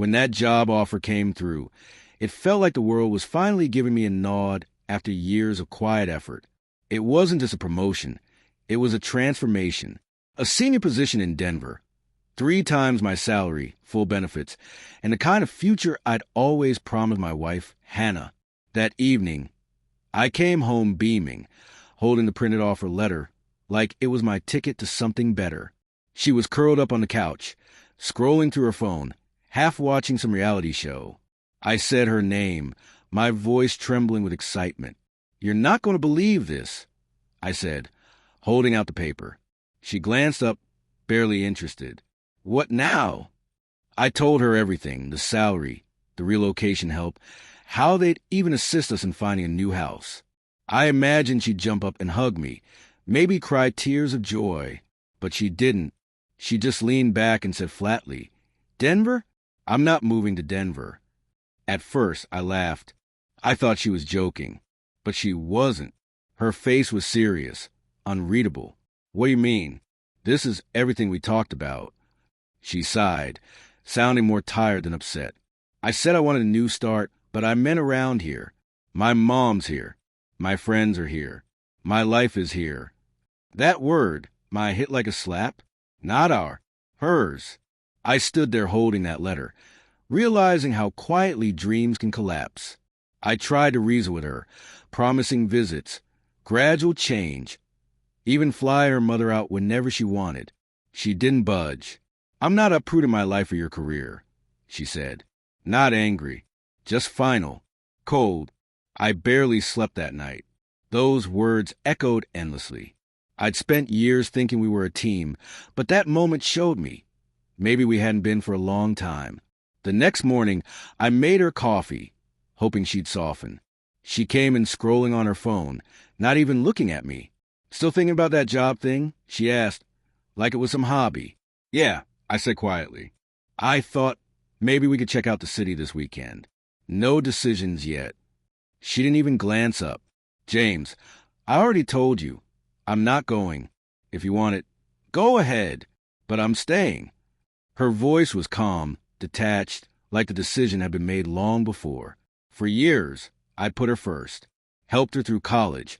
When that job offer came through, it felt like the world was finally giving me a nod after years of quiet effort. It wasn't just a promotion. It was a transformation. A senior position in Denver, 3 times my salary, full benefits, and the kind of future I'd always promised my wife, Hannah. That evening, I came home beaming, holding the printed offer letter like it was my ticket to something better. She was curled up on the couch, scrolling through her phone, half watching some reality show. I said her name, my voice trembling with excitement. "You're not going to believe this," I said, holding out the paper. She glanced up, barely interested. "What now?" I told her everything, the salary, the relocation help, how they'd even assist us in finding a new house. I imagined she'd jump up and hug me, maybe cry tears of joy. But she didn't. She just leaned back and said flatly, "Denver? I'm not moving to Denver." At first, I laughed. I thought she was joking. But she wasn't. Her face was serious, unreadable. "What do you mean? This is everything we talked about." She sighed, sounding more tired than upset. "I said I wanted a new start, but I meant around here. My mom's here. My friends are here. My life is here." That word, my, hit like a slap. Not our, hers. I stood there holding that letter, realizing how quietly dreams can collapse. I tried to reason with her, promising visits, gradual change, even fly her mother out whenever she wanted. She didn't budge. "I'm not uprooting my life or your career," she said. Not angry, just final, cold. I barely slept that night. Those words echoed endlessly. I'd spent years thinking we were a team, but that moment showed me. Maybe we hadn't been for a long time. The next morning, I made her coffee, hoping she'd soften. She came in scrolling on her phone, not even looking at me. "Still thinking about that job thing?" she asked, like it was some hobby. "Yeah," I said quietly. "I thought maybe we could check out the city this weekend." No decisions yet. She didn't even glance up. "James, I already told you. I'm not going. If you want it, go ahead. But I'm staying." Her voice was calm, detached, like the decision had been made long before. For years, I'd put her first, helped her through college,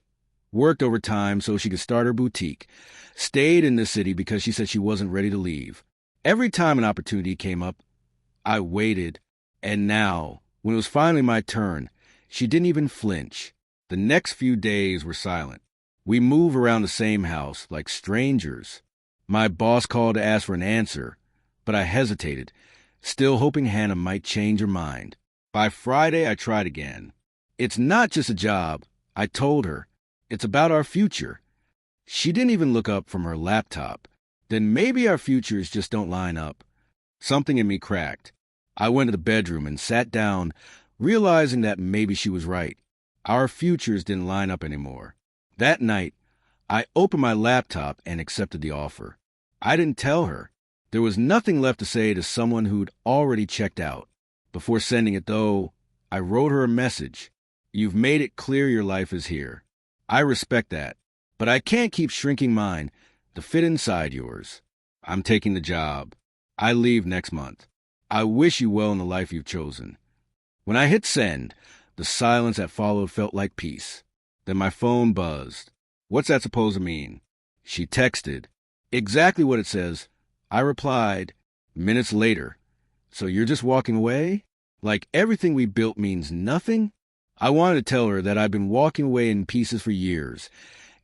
worked overtime so she could start her boutique, stayed in the city because she said she wasn't ready to leave. Every time an opportunity came up, I waited. And now, when it was finally my turn, she didn't even flinch. The next few days were silent. We moved around the same house like strangers. My boss called to ask for an answer, but I hesitated, still hoping Hannah might change her mind. By Friday, I tried again. "It's not just a job," I told her. "It's about our future." She didn't even look up from her laptop. Then maybe our futures just don't line up. Something in me cracked. I went to the bedroom and sat down, realizing that maybe she was right. Our futures didn't line up anymore. That night, I opened my laptop and accepted the offer. I didn't tell her. There was nothing left to say to someone who'd already checked out. Before sending it, though, I wrote her a message. "You've made it clear your life is here. I respect that, but I can't keep shrinking mine to fit inside yours. I'm taking the job. I leave next month. I wish you well in the life you've chosen." When I hit send, the silence that followed felt like peace. Then my phone buzzed. "What's that supposed to mean?" She texted. "Exactly what it says." I replied, minutes later. "So you're just walking away? Like everything we built means nothing?" I wanted to tell her that I'd been walking away in pieces for years.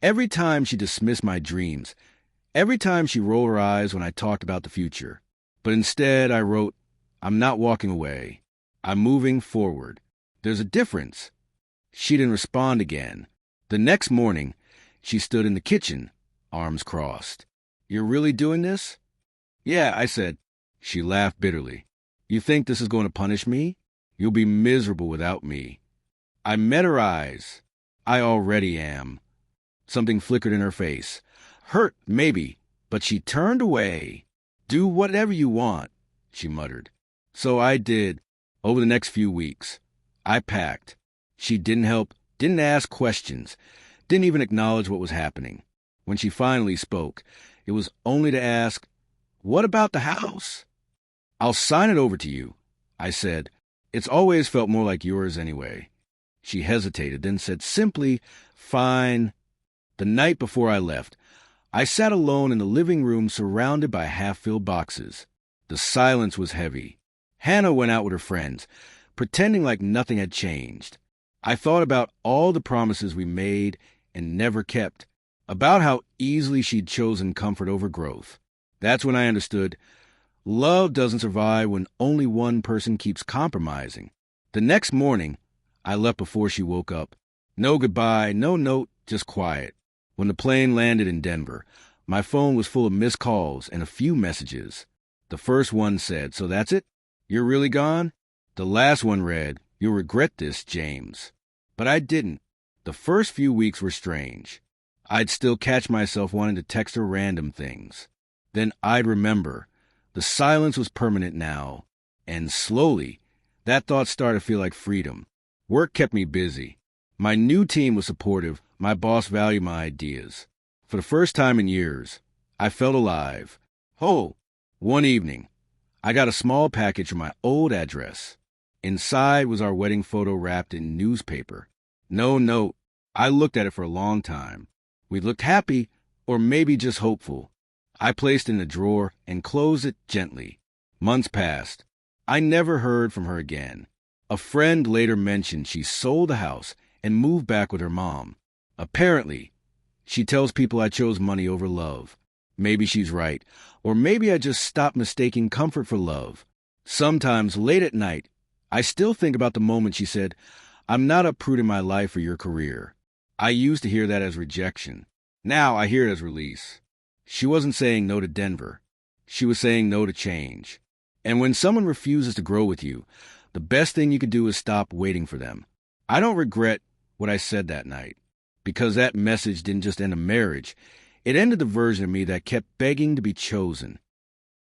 Every time she dismissed my dreams. Every time she rolled her eyes when I talked about the future. But instead I wrote, "I'm not walking away. I'm moving forward. There's a difference." She didn't respond again. The next morning, she stood in the kitchen, arms crossed. "You're really doing this?" "Yeah," I said. She laughed bitterly. "You think this is going to punish me? You'll be miserable without me." I met her eyes. "I already am." Something flickered in her face. Hurt, maybe, but she turned away. "Do whatever you want," she muttered. So I did. Over the next few weeks, I packed. She didn't help, didn't ask questions, didn't even acknowledge what was happening. When she finally spoke, it was only to ask, "What about the house?" "I'll sign it over to you," I said. It's always felt more like yours anyway. She hesitated, then said simply, fine. The night before I left, I sat alone in the living room surrounded by half-filled boxes. The silence was heavy. Hannah went out with her friends, pretending like nothing had changed. I thought about all the promises we made and never kept, about how easily she'd chosen comfort over growth. That's when I understood love doesn't survive when only one person keeps compromising. The next morning, I left before she woke up. No goodbye, no note, just quiet. When the plane landed in Denver, my phone was full of missed calls and a few messages. The first one said, "So that's it? You're really gone?" The last one read, "You'll regret this, James." But I didn't. The first few weeks were strange. I'd still catch myself wanting to text her random things. Then I'd remember. The silence was permanent now. And slowly, that thought started to feel like freedom. Work kept me busy. My new team was supportive. My boss valued my ideas. For the first time in years, I felt alive. Oh, one evening, I got a small package from my old address. Inside was our wedding photo wrapped in newspaper. No note. I looked at it for a long time. We looked happy, or maybe just hopeful. I placed it in a drawer and closed it gently. Months passed. I never heard from her again. A friend later mentioned she sold the house and moved back with her mom. Apparently, she tells people I chose money over love. Maybe she's right, or maybe I just stopped mistaking comfort for love. Sometimes, late at night, I still think about the moment she said, "I'm not uprooting my life for your career." I used to hear that as rejection. Now I hear it as release. She wasn't saying no to Denver. She was saying no to change. And when someone refuses to grow with you, the best thing you could do is stop waiting for them. I don't regret what I said that night, because that message didn't just end a marriage. It ended the version of me that kept begging to be chosen.